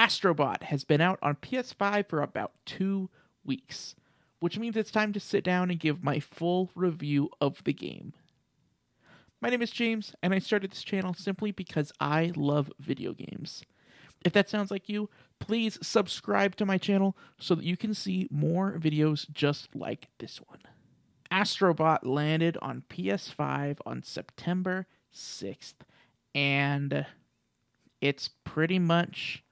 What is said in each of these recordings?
Astro Bot has been out on PS5 for about 2 weeks, which means it's time to sit down and give my full review of the game. My name is James, and I started this channel simply because I love video games. If that sounds like you, please subscribe to my channel so that you can see more videos just like this one. Astro Bot landed on PS5 on September 6th, and it's pretty much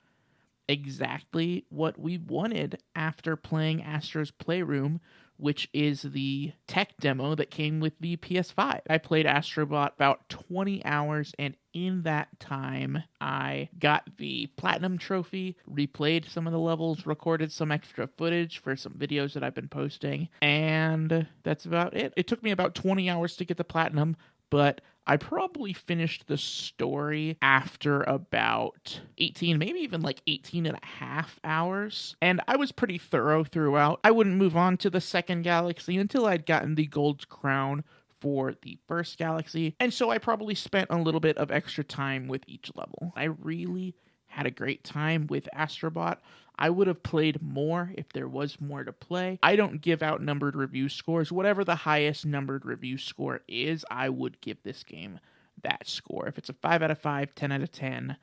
exactly what we wanted after playing Astro's Playroom, which is the tech demo that came with the PS5. I played Astro Bot about 20 hours, and in that time, I got the Platinum Trophy, replayed some of the levels, recorded some extra footage for some videos that I've been posting, and that's about it. It took me about 20 hours to get the Platinum, but I probably finished the story after about 18, maybe even like 18 and a half hours. And I was pretty thorough throughout. I wouldn't move on to the second galaxy until I'd gotten the gold crown for the first galaxy. And so I probably spent a little bit of extra time with each level. I really had a great time with Astro Bot. I would have played more if there was more to play. I don't give out numbered review scores. Whatever the highest numbered review score is, I would give this game that score. If it's a 5 out of 5, 10 out of 10,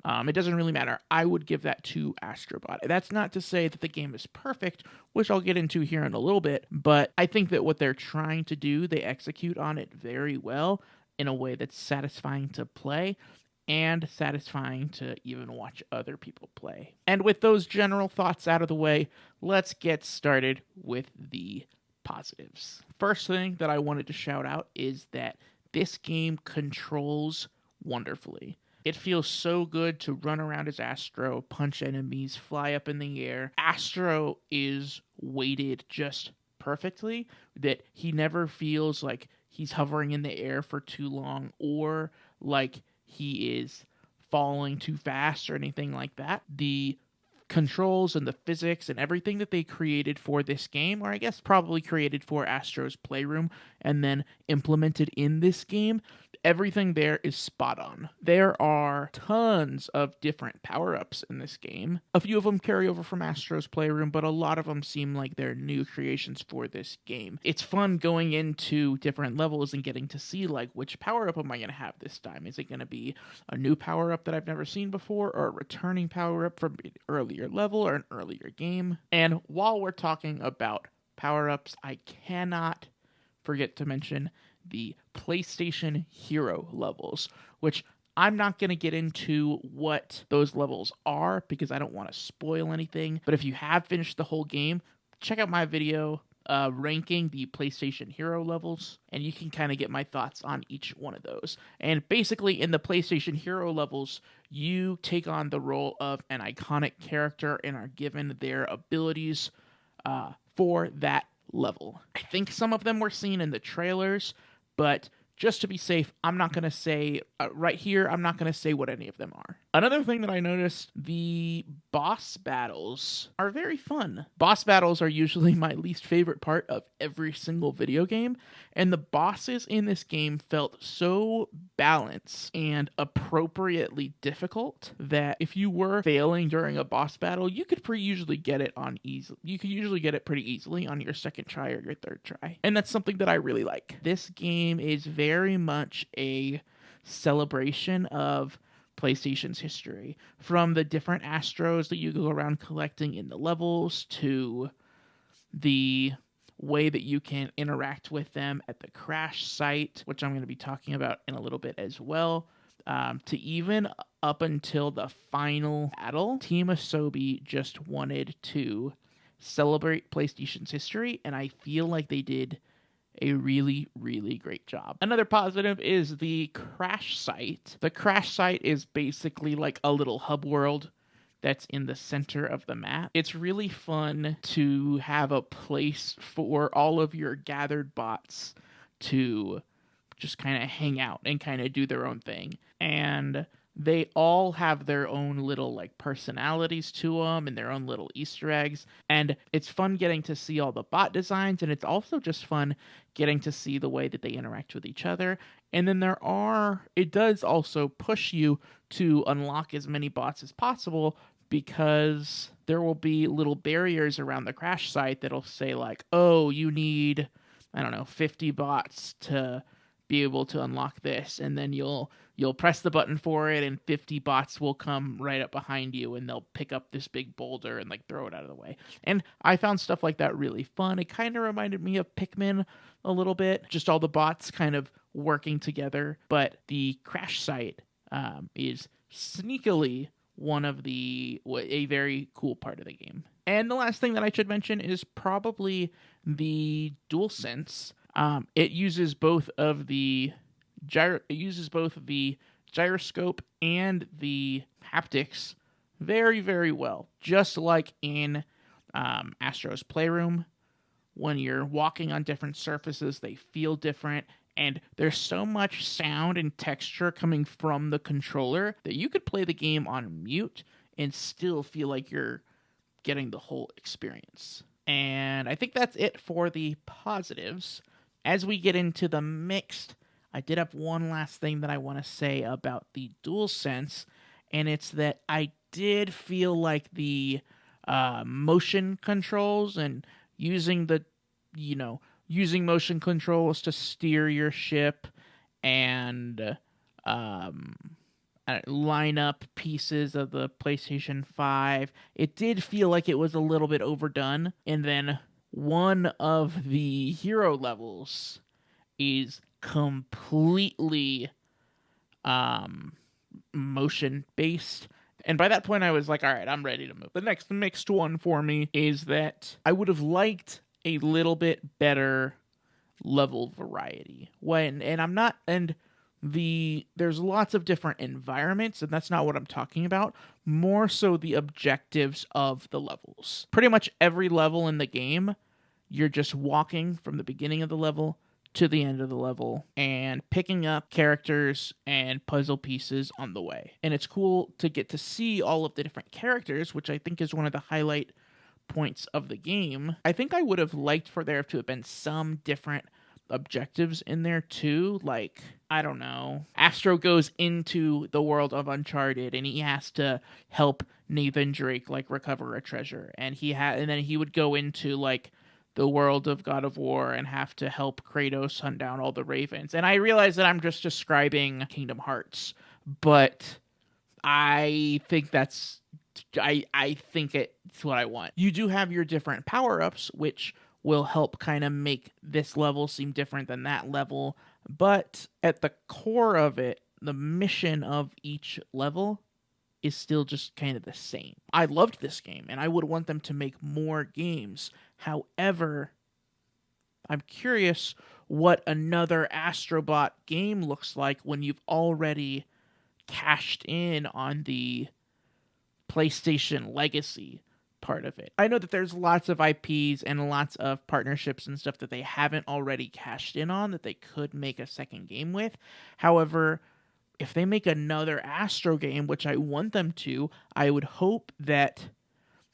it doesn't really matter. I would give that to Astro Bot. That's not to say that the game is perfect, which I'll get into here in a little bit, but I think that what they're trying to do, they execute on it very well in a way that's satisfying to play and satisfying to even watch other people play. And with those general thoughts out of the way, let's get started with the positives. First thing that I wanted to shout out is that this game controls wonderfully. It feels so good to run around as Astro, punch enemies, fly up in the air. Astro is weighted just perfectly, that he never feels like he's hovering in the air for too long or like he is falling too fast or anything like that. The controls and the physics and everything that they created for this game, or I guess probably created for Astro's Playroom and then implemented in this game, everything there is spot on. There are tons of different power-ups in this game. A few of them carry over from Astro's Playroom, but a lot of them seem like they're new creations for this game. It's fun going into different levels and getting to see, like, which power-up am I going to have this time? Is it going to be a new power-up that I've never seen before, or a returning power-up from an earlier level or an earlier game? And while we're talking about power-ups, I cannot forget to mention the PlayStation Hero levels, which I'm not going to get into what those levels are because I don't want to spoil anything. But if you have finished the whole game, check out my video ranking the PlayStation Hero levels, and you can kind of get my thoughts on each one of those. And basically, in the PlayStation Hero levels, you take on the role of an iconic character and are given their abilities for that level. I think some of them were seen in the trailers, but just to be safe, I'm not going to say, right here, I'm not going to say what any of them are. Another thing that I noticed, the boss battles are very fun. Boss battles are usually my least favorite part of every single video game, and the bosses in this game felt so balanced and appropriately difficult that if you were failing during a boss battle, you could usually get it pretty easily on your second try or your third try. And that's something that I really like. This game is very much a celebration of PlayStation's history, from the different Astros that you go around collecting in the levels to the way that you can interact with them at the crash site, which I'm going to be talking about in a little bit as well, to even up until the final battle. Team Asobi just wanted to celebrate PlayStation's history, and I feel like they did a really, really great job. Another positive is the crash site. The crash site is basically like a little hub world that's in the center of the map. It's really fun to have a place for all of your gathered bots to just kind of hang out and kind of do their own thing. And they all have their own little like personalities to them and their own little Easter eggs. And it's fun getting to see all the bot designs, and it's also just fun getting to see the way that they interact with each other. And then it does also push you to unlock as many bots as possible because there will be little barriers around the crash site that'll say like, oh, you need, I don't know, 50 bots to be able to unlock this, and then you'll press the button for it, and 50 bots will come right up behind you, and they'll pick up this big boulder and like throw it out of the way. And I found stuff like that really fun. It kind of reminded me of Pikmin a little bit, just all the bots kind of working together. But the crash site is sneakily a very cool part of the game. And the last thing that I should mention is probably the DualSense. It uses both the gyroscope and the haptics very, very well. Just like in Astro's Playroom, when you're walking on different surfaces, they feel different. And there's so much sound and texture coming from the controller that you could play the game on mute and still feel like you're getting the whole experience. And I think that's it for the positives. As we get into the mixed, I did have one last thing that I want to say about the DualSense, and it's that I did feel like the motion controls and using motion controls to steer your ship and line up pieces of the PlayStation 5, it did feel like it was a little bit overdone. And then one of the hero levels is completely motion based. And by that point I was like, all right, I'm ready to move. The next mixed one for me is that I would have liked a little bit better level variety. There's lots of different environments, and that's not what I'm talking about. More so the objectives of the levels. Pretty much every level in the game, you're just walking from the beginning of the level to the end of the level and picking up characters and puzzle pieces on the way. And it's cool to get to see all of the different characters, which I think is one of the highlight points of the game. I think I would have liked for there to have been some different objectives in there too. Like, I don't know, Astro goes into the world of Uncharted and he has to help Nathan Drake like recover a treasure, and then he would go into like the world of God of War and have to help Kratos hunt down all the ravens. And I realize that I'm just describing Kingdom Hearts, but I think I think it's what I want. You do have your different power-ups, which will help kind of make this level seem different than that level. But at the core of it, the mission of each level is still just kind of the same. I loved this game, and I would want them to make more games. However, I'm curious what another Astro Bot game looks like when you've already cashed in on the PlayStation legacy part of it. I know that there's lots of IPs and lots of partnerships and stuff that they haven't already cashed in on that they could make a second game with. However, if they make another Astro game, which I want them to, I would hope that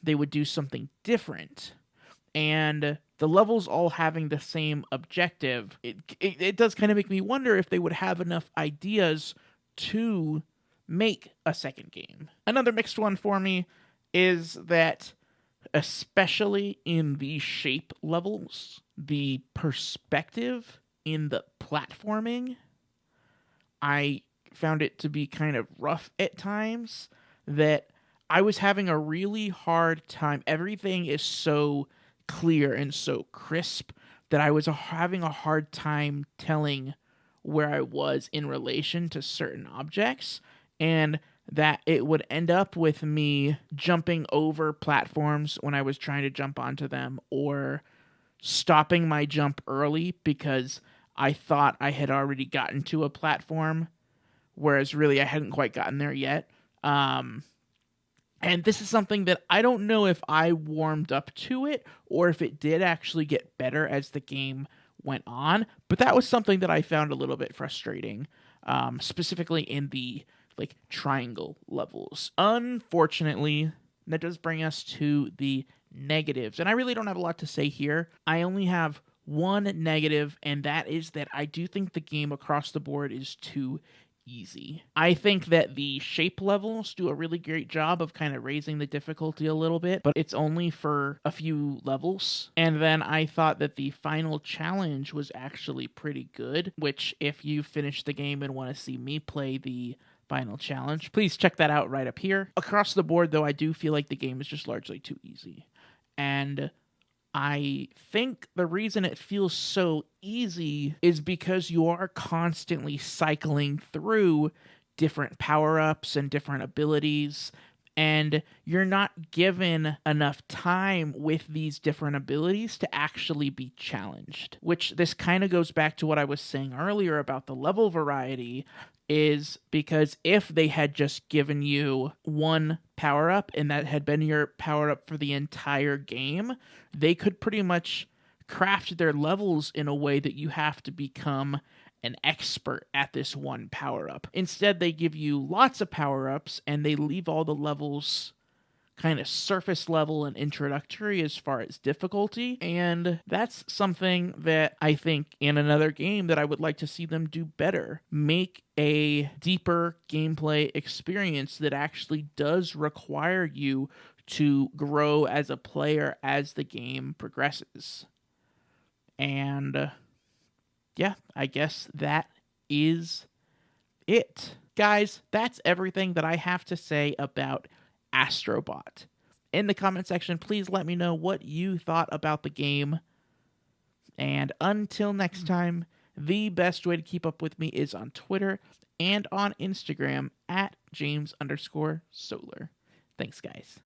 they would do something different. And the levels all having the same objective, it does kind of make me wonder if they would have enough ideas to make a second game. Another mixed one for me is that, especially in the shape levels, the perspective in the platforming, I found it to be kind of rough at times, that I was having a really hard time. Everything is so clear and so crisp that I was having a hard time telling where I was in relation to certain objects, and that it would end up with me jumping over platforms when I was trying to jump onto them, or stopping my jump early because I thought I had already gotten to a platform, whereas really I hadn't quite gotten there yet. And this is something that I don't know if I warmed up to it or if it did actually get better as the game went on, but that was something that I found a little bit frustrating, specifically in the triangle levels. Unfortunately, that does bring us to the negatives, and I really don't have a lot to say here. I only have one negative, and that is that I do think the game across the board is too easy. I think that the shape levels do a really great job of kind of raising the difficulty a little bit, but it's only for a few levels. And then I thought that the final challenge was actually pretty good, which if you finish the game and want to see me play the final challenge, please check that out right up here. Across the board, though, I do feel like the game is just largely too easy. And I think the reason it feels so easy is because you are constantly cycling through different power-ups and different abilities, and you're not given enough time with these different abilities to actually be challenged. Which this kind of goes back to what I was saying earlier about the level variety, is because if they had just given you one power-up and that had been your power-up for the entire game, they could pretty much craft their levels in a way that you have to become an expert at this one power-up. Instead, they give you lots of power-ups and they leave all the levels kind of surface level and introductory as far as difficulty, and that's something that I think in another game that I would like to see them do better. Make a deeper gameplay experience that actually does require you to grow as a player as the game progresses. And yeah, I guess that is it. Guys, that's everything that I have to say about Astro Bot. In the comment section, please let me know what you thought about the game. And until next time, the best way to keep up with me is on Twitter and on Instagram at James_Solar. Thanks, guys.